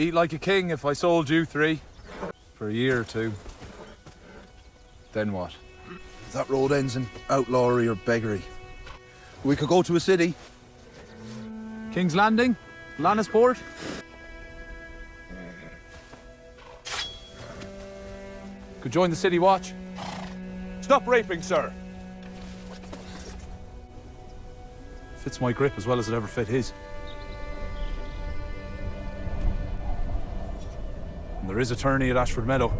Eat like a king if I sold you 3. For a year or 2. Then what? That road ends in outlawry or beggary. We could go to a city. King's Landing? Lannisport? Could join the City Watch. Stop raping, sir. Fits my grip as well as it ever fit his. And there is attorney at Ashford Meadow.